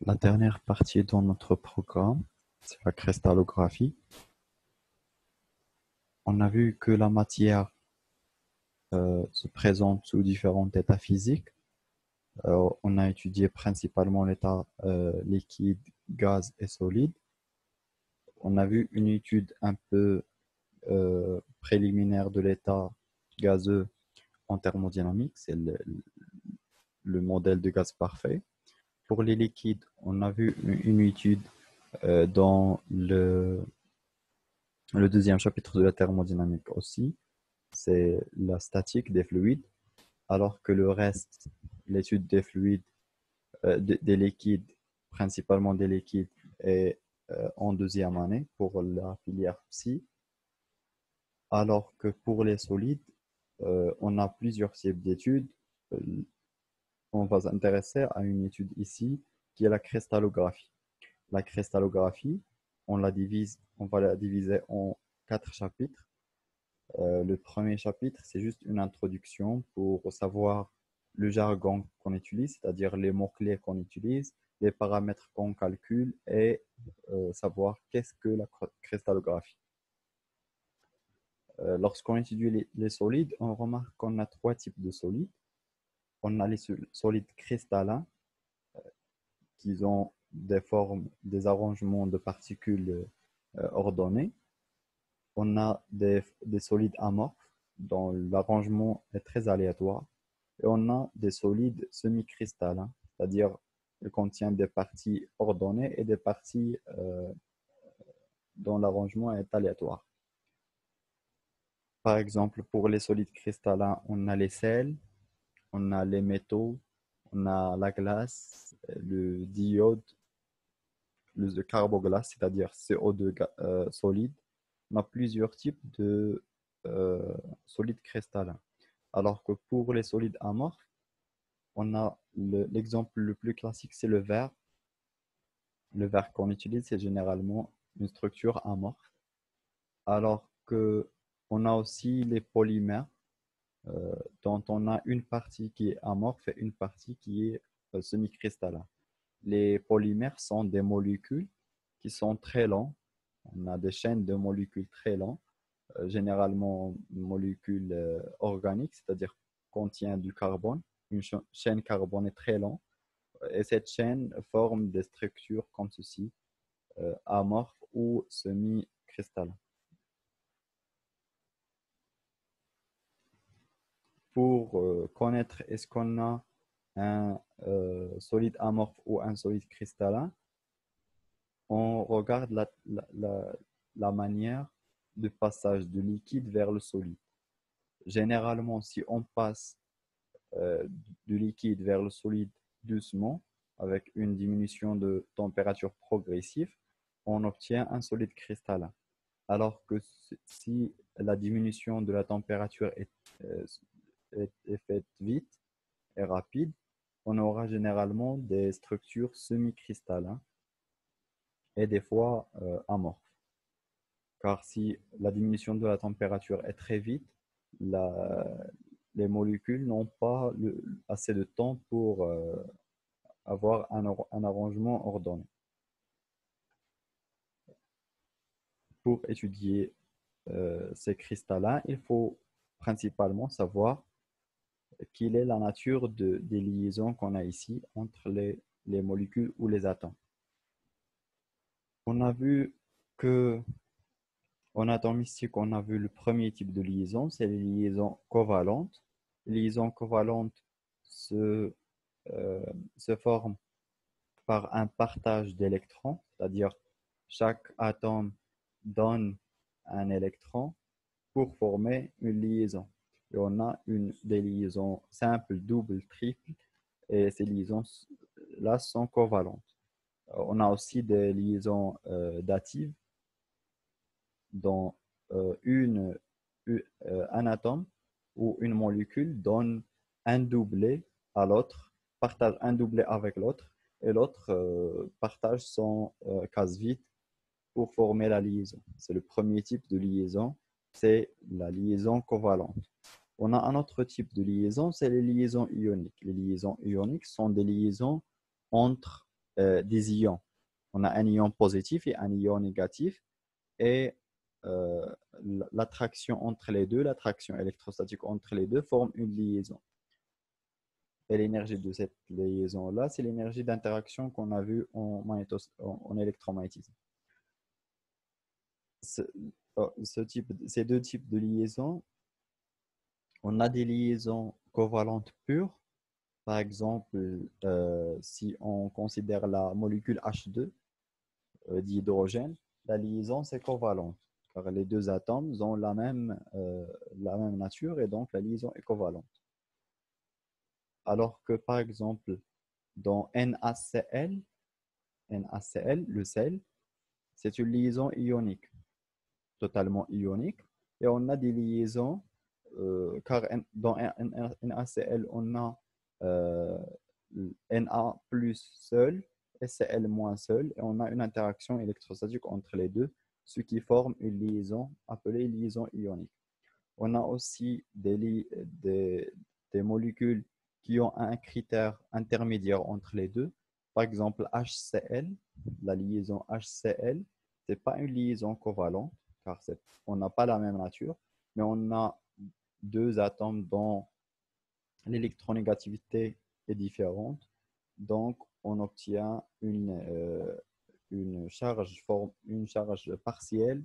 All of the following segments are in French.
La dernière partie dans notre programme, c'est la cristallographie. On a vu que la matière se présente sous différents états physiques. On a étudié principalement l'état liquide, gaz et solide. On a vu une étude un peu préliminaire de l'état gazeux en thermodynamique, c'est le modèle de gaz parfait. Pour les liquides, on a vu une étude dans le deuxième chapitre de la thermodynamique aussi, c'est la statique des fluides, alors que le reste, l'étude des fluides, des liquides, principalement des liquides, est en deuxième année pour la filière psy, alors que pour les solides, on a plusieurs types d'études. Euh, On va s'intéresser à une étude ici qui est la cristallographie. La cristallographie, on va la diviser en quatre chapitres. Le premier chapitre, c'est juste une introduction pour savoir le jargon qu'on utilise, c'est-à-dire les mots-clés qu'on utilise, les paramètres qu'on calcule et savoir qu'est-ce que la cristallographie. Lorsqu'on étudie les solides, on remarque qu'on a trois types de solides. On a les solides cristallins qui ont des formes, des arrangements de particules ordonnés. On a des solides amorphes dont l'arrangement est très aléatoire. Et on a des solides semi-cristallins, c'est-à-dire qu'ils contiennent des parties ordonnées et des parties dont l'arrangement est aléatoire. Par exemple, pour les solides cristallins, on a les sels, on a les métaux, on a la glace, le diode, le carboglace, c'est-à-dire CO2 solide. On a plusieurs types de solides cristallins. Alors que pour les solides amorphes, on a l'exemple le plus classique, c'est le verre. Le verre qu'on utilise, c'est généralement une structure amorphe. Alors que on a aussi les polymères, dont on a une partie qui est amorphe et une partie qui est semi-cristallin. Les polymères sont des molécules qui sont très lents. On a des chaînes de molécules très lents, généralement molécules organiques, c'est-à-dire contient du carbone. Une chaîne carbonée très lente. Et cette chaîne forme des structures comme ceci, amorphes ou semi-cristallines. Pour connaître est-ce qu'on a un solide amorphe ou un solide cristallin, on regarde la manière de passage du liquide vers le solide. Généralement, si on passe euh, du liquide vers le solide doucement, avec une diminution de température progressive, on obtient un solide cristallin. Alors que si la diminution de la température euh, est faite vite et rapide, on aura généralement des structures semi-cristallines et des fois amorphes. Car si la diminution de la température est très vite, la- les molécules n'ont pas assez de temps pour avoir un arrangement ordonné. Pour étudier ces cristallins, il faut principalement savoir quelle est la nature des liaisons qu'on a ici entre les molécules ou les atomes. On a vu que en atomistique, on a vu le premier type de liaison, c'est les liaisons covalentes. Les liaisons covalentes se, euh, se forment par un partage d'électrons, c'est-à-dire chaque atome donne un électron pour former une liaison. Et on a des liaisons simples, doubles, triples, et ces liaisons-là sont covalentes. On a aussi des liaisons datives dont un atome ou une molécule donne un doublé à l'autre, partage un doublé avec l'autre, et l'autre partage son case vide pour former la liaison. C'est le premier type de liaison, c'est la liaison covalente. On a un autre type de liaison, c'est les liaisons ioniques. Les liaisons ioniques sont des liaisons entre des ions. On a un ion positif et un ion négatif. Et euh, l'attraction entre les deux, l'attraction électrostatique entre les deux forme une liaison. Et l'énergie de cette liaison-là, c'est l'énergie d'interaction qu'on a vue en électromagnétisme. Ce, ces deux types de liaisons, on a des liaisons covalentes pures. Par exemple, si on considère la molécule H2 d'hydrogène, la liaison c'est covalente, car les deux atomes ont la même nature et donc la liaison est covalente. Alors que par exemple, dans NaCl, le sel, c'est une liaison ionique, totalement ionique. Et on a des liaisons, car dans NaCl, on a euh, Na plus seul et Cl moins seul, et on a une interaction électrostatique entre les deux, ce qui forme une liaison appelée liaison ionique. On a aussi des molécules qui ont un critère intermédiaire entre les deux. Par exemple, HCl, la liaison HCl, ce n'est pas une liaison covalente, car on n'a pas la même nature, mais on a deux atomes dont l'électronégativité est différente. Donc, on obtient une charge partielle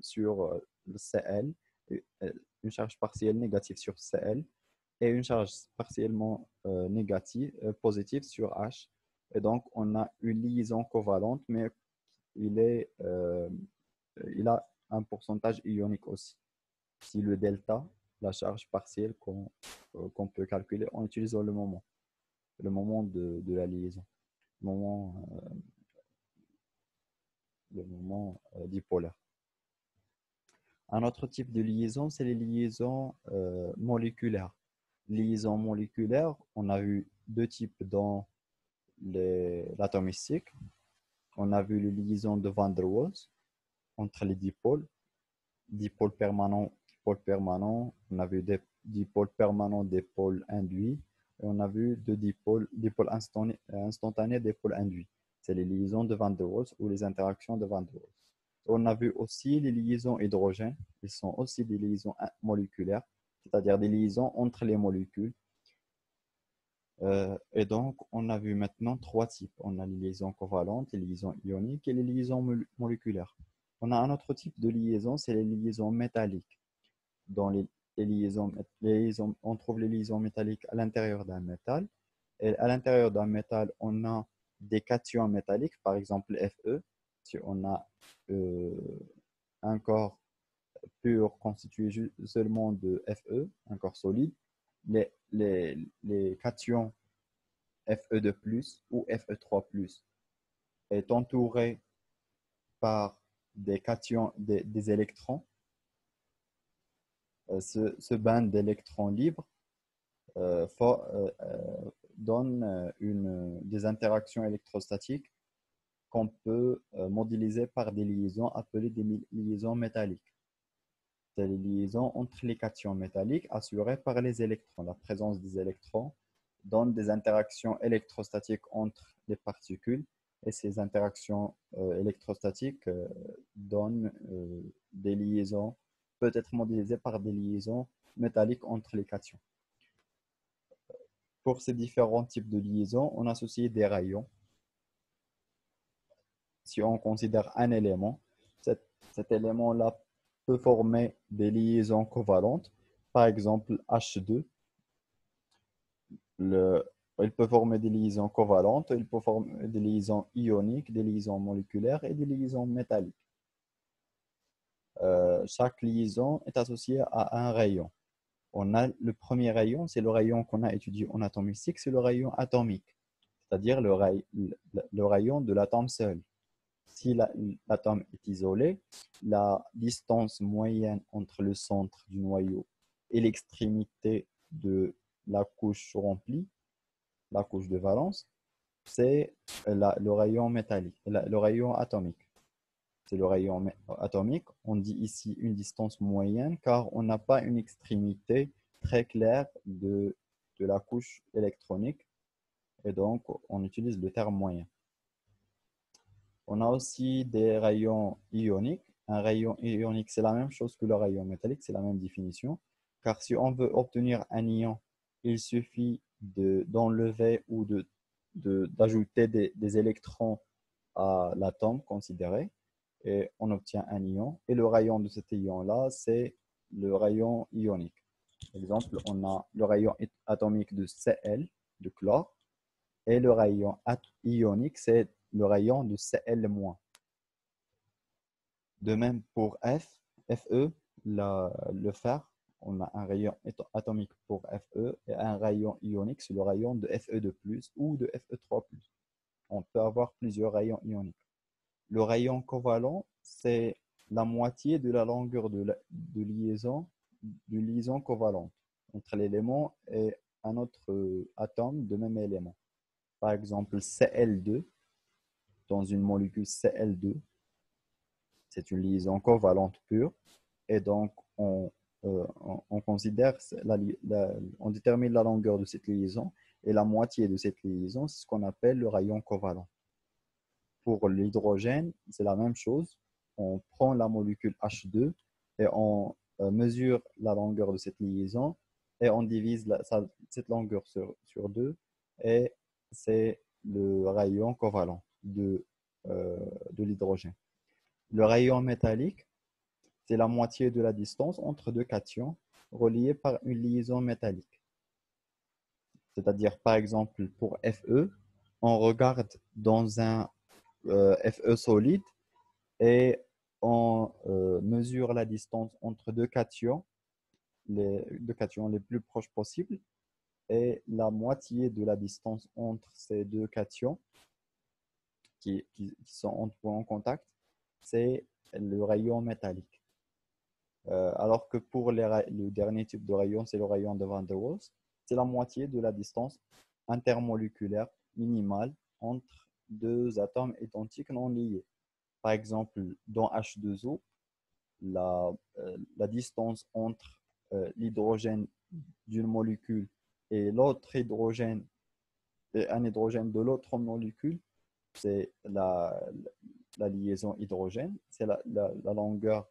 sur le Cl, une charge partielle négative sur Cl et une charge partiellement positive sur H. Et donc, on a une liaison covalente, mais il, est, euh, il a un pourcentage ionique aussi. Si le delta, la charge partielle qu'on peut calculer en utilisant le moment de la liaison, le moment dipolaire. Un autre type de liaison, c'est les liaisons moléculaires. Liaisons moléculaires, on a vu deux types dans l'atomistique. On a vu les liaisons de Van der Waals entre les dipôles permanents, dipôles permanents. On a vu des dipôles permanents, des pôles induits. Et on a vu deux dipôles instantanés, des pôles induits. C'est les liaisons de Van der Waals ou les interactions de Van der Waals. On a vu aussi les liaisons hydrogènes. Ils sont aussi des liaisons moléculaires, c'est-à-dire des liaisons entre les molécules. Et donc, on a vu maintenant trois types. On a les liaisons covalentes, les liaisons ioniques et les liaisons moléculaires. On a un autre type de liaison, c'est les liaisons métalliques. Dans on trouve les liaisons métalliques à l'intérieur d'un métal. Et à l'intérieur d'un métal, on a des cations métalliques, par exemple Fe. Si on a un corps pur constitué seulement de Fe, un corps solide, les cations Fe2+, ou Fe3+, est entouré par des cations, des électrons. Ce band d'électrons libres donne des interactions électrostatiques qu'on peut modéliser par des liaisons appelées des liaisons métalliques. C'est les liaisons entre les cations métalliques assurées par les électrons. La présence des électrons donne des interactions électrostatiques entre les particules, et ces interactions électrostatiques donnent des liaisons, peut être modélisées par des liaisons métalliques entre les cations. Pour ces différents types de liaisons, on associe des rayons. Si on considère un élément, cet élément-là peut former des liaisons covalentes. Par exemple, H2, il peut former des liaisons covalentes, il peut former des liaisons ioniques, des liaisons moléculaires et des liaisons métalliques. Chaque liaison est associée à un rayon. On a le premier rayon, c'est le rayon qu'on a étudié en atomistique, c'est le rayon atomique, c'est-à-dire le rayon de l'atome seul. Si l'atome est isolé, la distance moyenne entre le centre du noyau et l'extrémité de la couche remplie, la couche de valence, c'est le rayon métallique, le rayon atomique. C'est le rayon atomique. On dit ici une distance moyenne car on n'a pas une extrémité très claire de la couche électronique, et donc on utilise le terme moyen. On a aussi des rayons ioniques. Un rayon ionique, c'est la même chose que le rayon métallique, c'est la même définition. Car si on veut obtenir un ion, il suffit d'enlever ou d'ajouter des électrons à l'atome considéré et on obtient un ion. Et le rayon de cet ion-là, c'est le rayon ionique. Par exemple, on a le rayon atomique de Cl, de chlore, et le rayon ionique, c'est le rayon de Cl-. De même pour Fe, le fer, on a un rayon atomique pour Fe et un rayon ionique, c'est le rayon de Fe2+, ou de Fe3+. On peut avoir plusieurs rayons ioniques. Le rayon covalent, c'est la moitié de la longueur de liaison covalente entre l'élément et un autre atome de même élément. Par exemple, Cl2, dans une molécule Cl2, c'est une liaison covalente pure. Et donc, on considère, on détermine la longueur de cette liaison et la moitié de cette liaison, c'est ce qu'on appelle le rayon covalent. Pour l'hydrogène, c'est la même chose. On prend la molécule H2 et on mesure la longueur de cette liaison et on divise cette longueur sur 2 et c'est le rayon covalent de l'hydrogène. Le rayon métallique, c'est la moitié de la distance entre deux cations reliés par une liaison métallique. C'est-à-dire, par exemple, pour Fe, on regarde dans un Fe solide et on mesure la distance entre deux cations, les deux cations les plus proches possibles, et la moitié de la distance entre ces deux cations qui sont en contact, c'est le rayon métallique. Alors que pour le dernier type de rayon, c'est le rayon de Van der Waals, c'est la moitié de la distance intermoléculaire minimale entre deux atomes identiques non liés. Par exemple, dans H2O, la distance entre l'hydrogène d'une molécule et l'autre hydrogène, et un hydrogène de l'autre molécule, c'est la liaison hydrogène, c'est la longueur.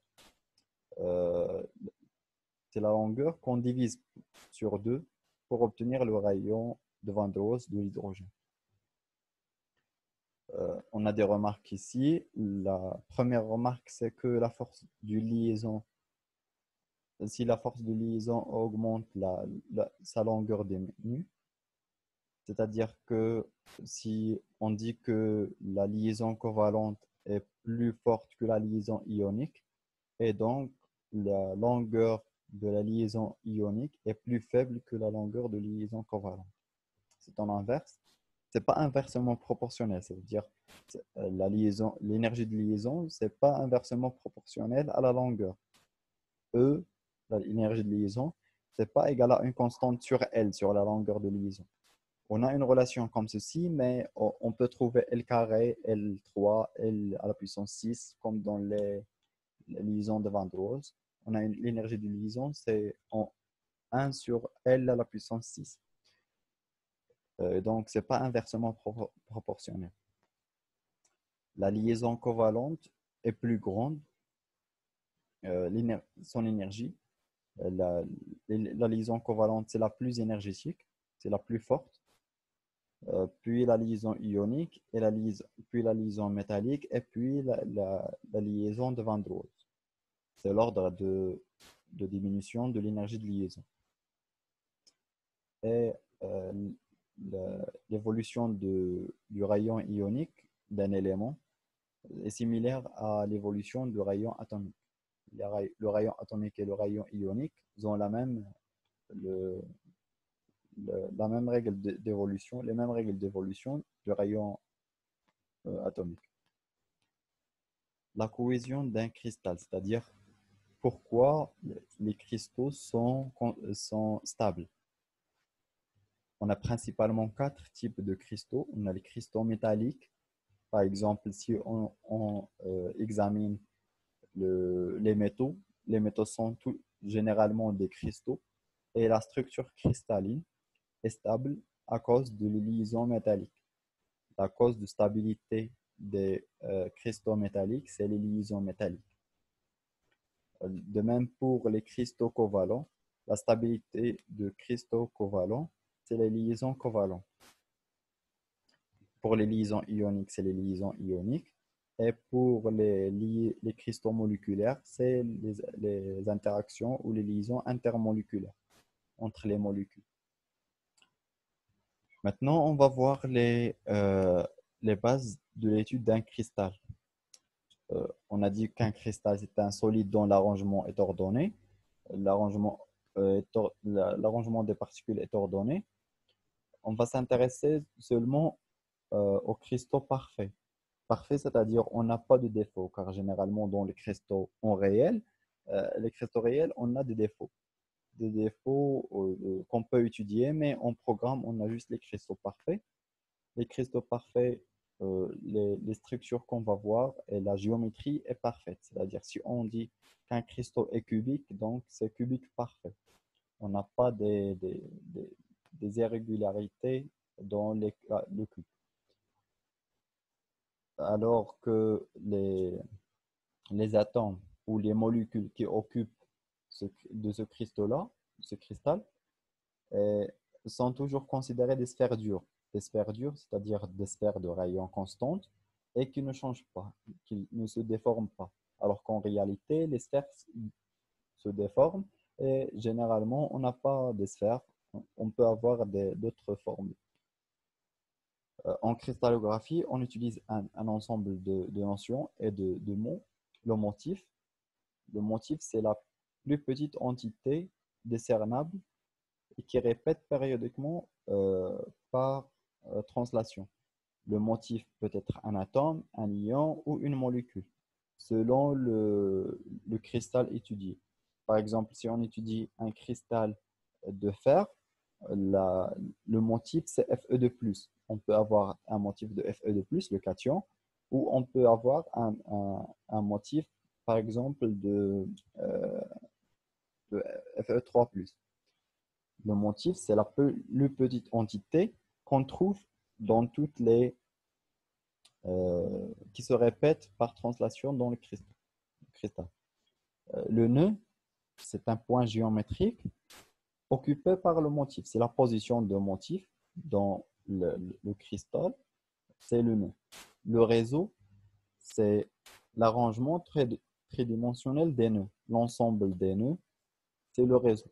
C'est la longueur qu'on divise sur 2 pour obtenir le rayon de Van der Waals de l'hydrogène. On a des remarques ici. La première remarque, c'est que la force de liaison, si la force de liaison augmente, sa longueur diminue. C'est-à-dire que si on dit que la liaison covalente est plus forte que la liaison ionique, et donc la longueur de la liaison ionique est plus faible que la longueur de liaison covalente. C'est en inverse. Ce n'est pas inversement proportionnel. C'est-à-dire l'énergie de liaison, ce n'est pas inversement proportionnel à la longueur. L'énergie de liaison, ce n'est pas égal à une constante sur L, sur la longueur de liaison. On a une relation comme ceci, mais on peut trouver L carré, L3, L à la puissance 6, comme dans les liaisons de Van der Waals. On a l'énergie de liaison, c'est en 1 sur L à la puissance 6. Donc, ce n'est pas inversement proportionnel. La liaison covalente est plus grande, son énergie. La liaison covalente, c'est la plus énergétique, c'est la plus forte. Puis la liaison ionique, puis la liaison métallique, et puis la liaison de Van der Waals. C'est l'ordre de diminution de l'énergie de liaison. Et l'évolution du rayon ionique d'un élément est similaire à l'évolution du rayon atomique. Le rayon atomique et le rayon ionique ont la même règle d'évolution, les mêmes règles d'évolution du rayon atomique. La cohésion d'un cristal, c'est-à-dire pourquoi les cristaux sont stables. On a principalement 4 types de cristaux. On a les cristaux métalliques. Par exemple, si on examine les métaux sont généralement des cristaux et la structure cristalline est stable à cause de liaisons métalliques. La cause de stabilité des cristaux métalliques, c'est les liaisons métalliques. De même pour les cristaux covalents, la stabilité de cristaux covalents, c'est les liaisons covalentes. Pour les liaisons ioniques, c'est les liaisons ioniques. Et pour les cristaux moléculaires, c'est les interactions ou les liaisons intermoléculaires entre les molécules. Maintenant, on va voir les bases de l'étude d'un cristal. On a dit qu'un cristal, c'est un solide dont l'arrangement est ordonné. L'arrangement des particules est ordonné. On va s'intéresser seulement aux cristaux parfaits. Parfait, c'est-à-dire on n'a pas de défaut, car généralement dans les cristaux réels, on a des défauts. Des défauts qu'on peut étudier, mais en programme, on a juste les cristaux parfaits. Les cristaux parfaits, les structures qu'on va voir et la géométrie est parfaite. C'est-à-dire, si on dit qu'un cristaux est cubique, donc c'est cubique parfait. On n'a pas des irrégularités dans le cube. Alors que les atomes ou les molécules qui occupent ce cristal-là, ce cristal, euh, sont toujours considérées des sphères dures. Des sphères dures, c'est-à-dire des sphères de rayons constantes et qui ne changent pas, qui ne se déforment pas. Alors qu'en réalité, les sphères se déforment et généralement, on n'a pas de sphères, on peut avoir d'autres formes. En cristallographie, on utilise un ensemble de notions et de mots. Le motif. Le motif, c'est la plus petite entité décernable et qui répète périodiquement par translation. Le motif peut être un atome, un ion ou une molécule, selon le cristal étudié. Par exemple, si on étudie un cristal de fer, le motif, c'est Fe2+. On peut avoir un motif de Fe2+, le cation, ou on peut avoir un motif, par exemple, de Fe3+. Le motif, c'est la plus petite entité qu'on trouve dans toutes qui se répètent par translation dans le cristal. Le nœud, c'est un point géométrique occupé par le motif. C'est la position de motif dans le cristal, c'est le nœud. Le réseau, c'est l'arrangement tridimensionnel des nœuds. L'ensemble des nœuds, c'est le réseau.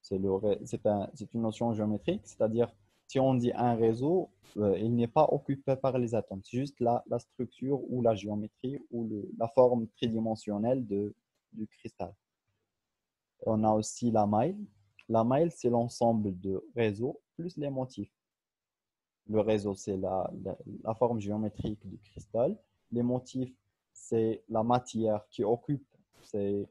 C'est une notion géométrique, c'est-à-dire si on dit un réseau, il n'est pas occupé par les atomes. C'est juste la structure ou la géométrie ou la forme tridimensionnelle du cristal. On a aussi la maille. La maille, c'est l'ensemble de réseaux plus les motifs. Le réseau, c'est la forme géométrique du cristal. Les motifs, c'est la matière qui occupe ce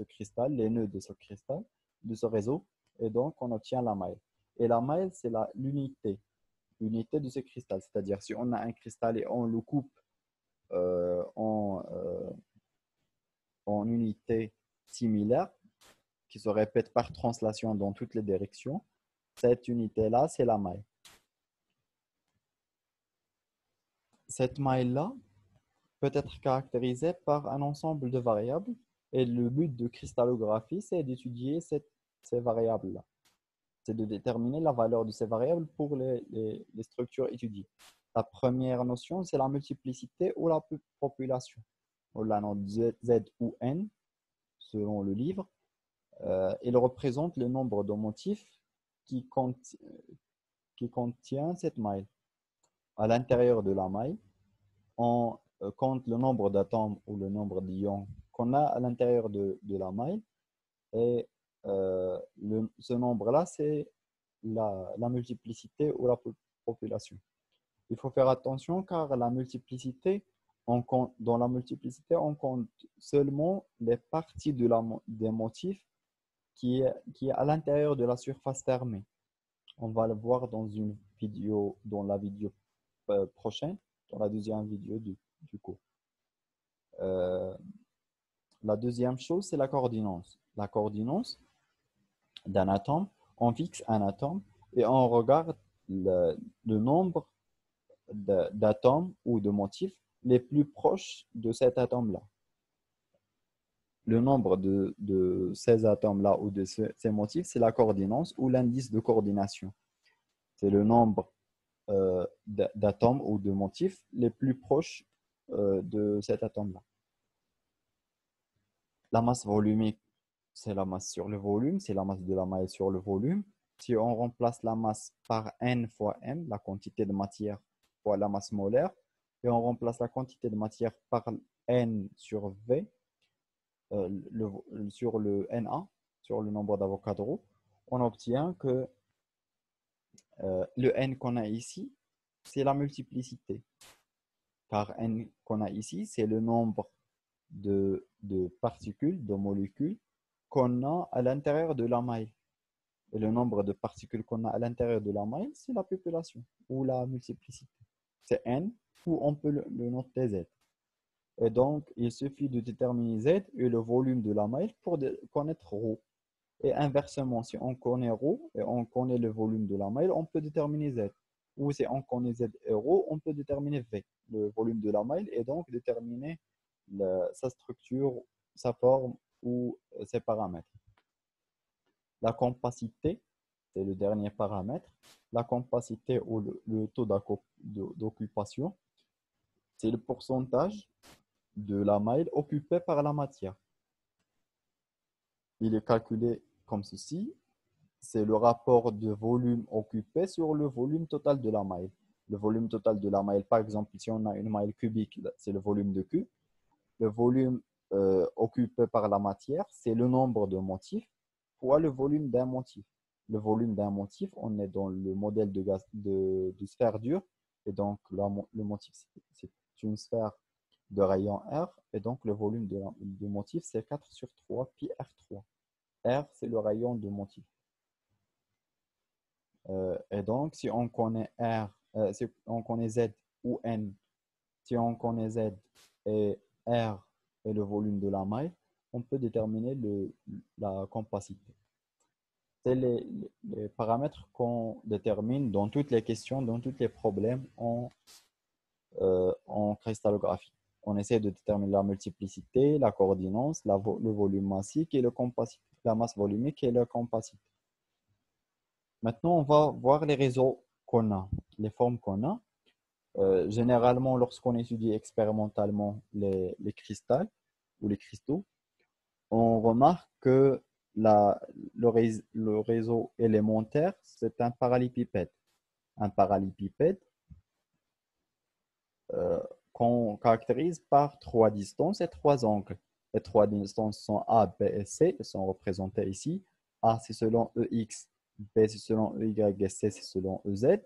cristal, les nœuds de ce cristal, de ce réseau. Et donc, on obtient la maille. Et la maille, c'est l'unité de ce cristal. C'est-à-dire, si on a un cristal et on le coupe en unités similaires, qui se répètent par translation dans toutes les directions, cette unité-là, c'est la maille. Cette maille-là peut être caractérisée par un ensemble de variables et le but de cristallographie, c'est d'étudier ces variables-là. C'est de déterminer la valeur de ces variables pour les structures étudiées. La première notion, c'est la multiplicité ou la population. On la note Z ou N, selon le livre. Il représente le nombre de motifs qui contient cette maille. À l'intérieur de la maille, on compte le nombre d'atomes ou le nombre d'ions qu'on a à l'intérieur de la maille. Et ce nombre-là, c'est la multiplicité ou la population. Il faut faire attention car la multiplicité, dans la multiplicité, on compte seulement les parties des motifs qui est à l'intérieur de la surface fermée. On va le voir dans la vidéo prochaine, dans la deuxième vidéo du cours. La deuxième chose, c'est la coordinance. La coordinance d'un atome, on fixe un atome et on regarde le nombre d'atomes ou de motifs les plus proches de cet atome-là. Le nombre de ces atomes-là ou de ces motifs, c'est la coordinance ou l'indice de coordination. C'est le nombre d'atomes ou de motifs les plus proches de cet atome-là. La masse volumique, c'est la masse sur le volume, c'est la masse de la maille sur le volume. Si on remplace la masse par N fois M, la quantité de matière fois la masse molaire, et on remplace la quantité de matière par N sur V, sur le Na, sur le nombre d'Avogadro, on obtient que le N qu'on a ici, c'est la multiplicité. Car N qu'on a ici, c'est le nombre de particules, de molécules qu'on a à l'intérieur de la maille. Et le nombre de particules qu'on a à l'intérieur de la maille, c'est la population ou la multiplicité. C'est N ou on peut le noter Z. Et donc, il suffit de déterminer Z et le volume de la maille pour connaître ρ. Et inversement, si on connaît ρ et on connaît le volume de la maille, on peut déterminer Z. Ou si on connaît Z et ρ, on peut déterminer V, le volume de la maille, et donc déterminer sa structure, sa forme ou ses paramètres. La compacité, c'est le dernier paramètre. La compacité ou le taux d'occupation, c'est le pourcentage de la maille occupée par la matière. Il est calculé comme ceci. C'est le rapport de volume occupé sur le volume total de la maille. Le volume total de la maille, par exemple, si on a une maille cubique, c'est le volume de cube. Le volume occupé par la matière, c'est le nombre de motifs fois le volume d'un motif. Le volume d'un motif, on est dans le modèle de sphère dure. Et donc, le motif, c'est une sphère de rayon R. Et donc, le volume de motif, c'est 4 sur 3 pi R3. R, c'est le rayon de motif. Et donc, si on connaît R, si on connaît Z ou N, si on connaît Z et R et le volume de la maille, on peut déterminer la compacité. C'est les paramètres qu'on détermine dans toutes les questions, dans tous les problèmes en cristallographie. On essaie de déterminer la multiplicité, la coordinance, le volume massique et la masse volumique et la compacité. Maintenant, on va voir les réseaux qu'on a, les formes qu'on a. Généralement, lorsqu'on étudie expérimentalement les cristals ou les cristaux, on remarque que le réseau élémentaire, c'est un parallépipède. Un parallépipède qu'on caractérise par trois distances et trois angles. Les trois distances sont A, B et C, elles sont représentées ici. A, c'est selon EX, B, c'est selon EY et C, c'est selon EZ.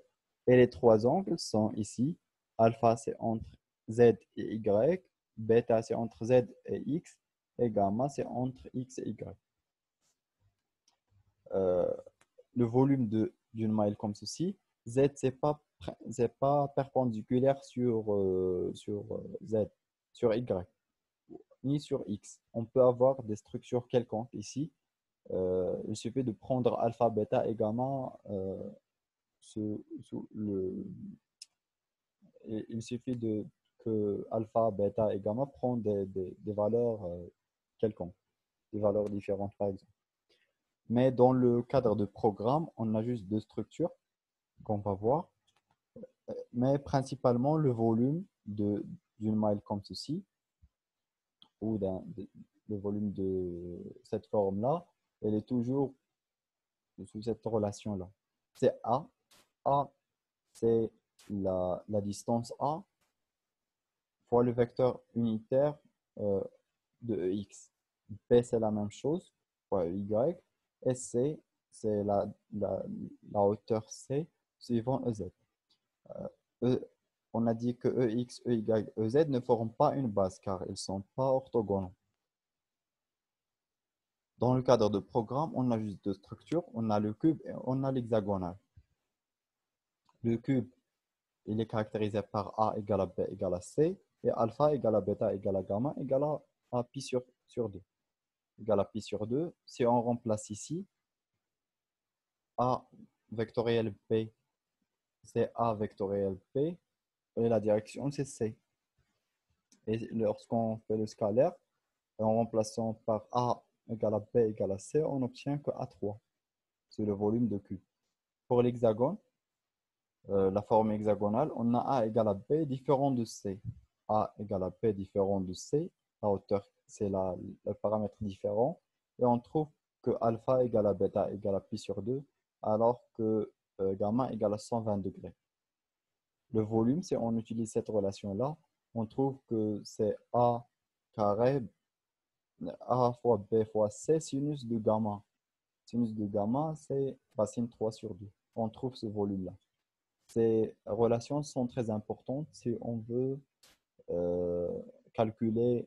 Et les trois angles sont ici. Alpha, c'est entre Z et Y. Bêta, c'est entre Z et X. Et gamma, c'est entre X et Y. Le volume d'une maille comme ceci, Z, c'est pas perpendiculaire sur Z, sur Y, ni sur X. On peut avoir des structures quelconques ici. Il suffit de prendre alpha, bêta et gamma. Il suffit que alpha, bêta et gamma prennent des valeurs quelconques, des valeurs différentes par exemple. Mais dans le cadre de programme, on a juste deux structures qu'on va voir, mais principalement le volume d'une maille comme ceci, ou le volume de cette forme-là, elle est toujours sous cette relation-là. C'est A. A, c'est la distance A fois le vecteur unitaire de EX. B, c'est la même chose, fois EY. Et C, c'est la hauteur C suivant EZ. On a dit que EX, EY, EZ ne forment pas une base car ils ne sont pas orthogonaux. Dans le cadre de programme, on a juste deux structures. On a le cube et on a l'hexagonal. Le cube, il est caractérisé par A égale à B égale à C et alpha égale à bêta égale à gamma égale à pi sur 2. Égale à pi sur 2. Si on remplace ici, A vectoriel P, c'est A vectoriel P et la direction, c'est C. Et lorsqu'on fait le scalaire, en remplaçant par A égale à B égale à C, on obtient que A3. C'est le volume de cube. Pour l'hexagone, la forme hexagonale, on a A égale à B différent de C. A égale à B différent de C. La hauteur, c'est le paramètre différent. Et on trouve que alpha égale à bêta égale à pi sur 2, alors que gamma égale à 120 degrés. Le volume, si on utilise cette relation-là, on trouve que c'est A carré, A fois B fois C sinus de gamma. Sinus de gamma, c'est racine 3 sur 2. On trouve ce volume-là. Ces relations sont très importantes si on veut euh, calculer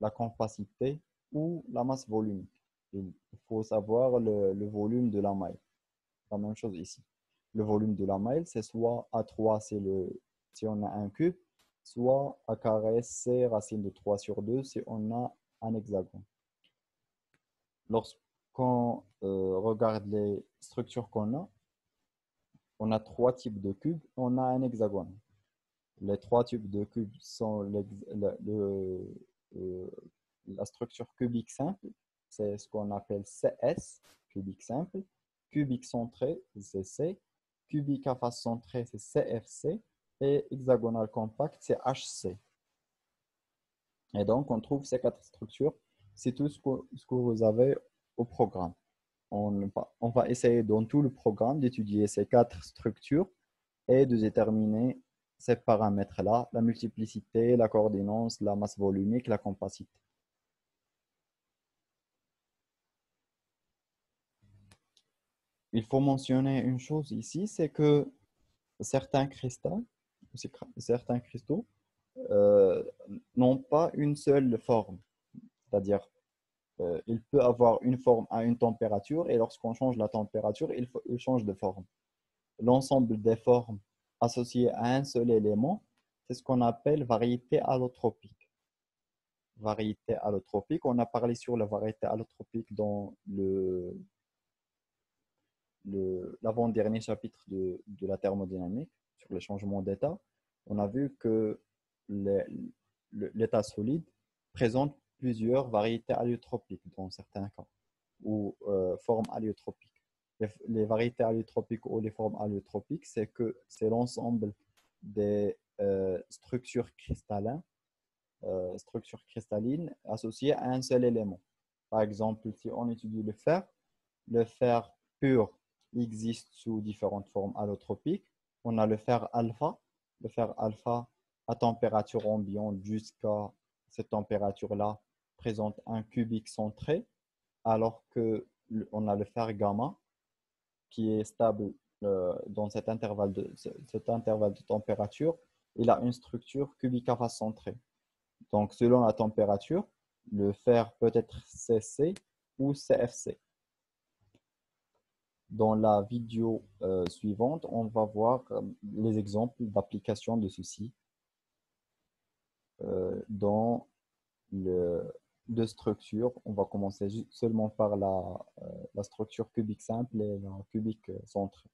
la compacité ou la masse volumique. Il faut savoir le volume de la maille. La même chose ici. Le volume de la maille, c'est soit A3, c'est si on a un cube, soit A carré, c'est racine de 3 sur 2 si on a un hexagone. Lorsqu'on regarde les structures qu'on a, on a trois types de cubes, on a un hexagone. Les trois types de cubes sont euh, la structure cubique simple, c'est ce qu'on appelle CS, cubique simple. Cubique centré, c'est C. Cubique à face centrée, c'est CFC. Et hexagonal compact, c'est HC. Et donc, on trouve ces quatre structures. C'est tout ce que vous avez au programme. On va essayer dans tout le programme d'étudier ces quatre structures et de déterminer ces paramètres-là, la multiplicité, la coordinance, la masse volumique, la compacité. Il faut mentionner une chose ici, c'est que certains cristaux, certains cristaux euh, n'ont pas une seule forme. C'est-à-dire, il peut avoir une forme à une température et lorsqu'on change la température, il change de forme. L'ensemble des formes associées à un seul élément, c'est ce qu'on appelle variété allotropique. Variété allotropique, on a parlé sur la variété allotropique dans l'avant-dernier chapitre de la thermodynamique sur les changements d'état. On a vu que l'état solide présente plusieurs variétés allotropiques dans certains cas, ou formes allotropiques. Les variétés allotropiques ou les formes allotropiques, c'est l'ensemble des structures cristallines associées à un seul élément. Par exemple, si on étudie le fer pur existe sous différentes formes allotropiques. On a le fer alpha à température ambiante jusqu'à cette température-là présente un cubique centré, alors qu'on a le fer gamma qui est stable dans cet intervalle de température. Il a une structure cubique à face centrée. Donc, selon la température, le fer peut être CC ou CFC. Dans la vidéo suivante, on va voir les exemples d'application de ceci dans deux structures. On va commencer seulement par la structure cubique simple et la cubique centrée.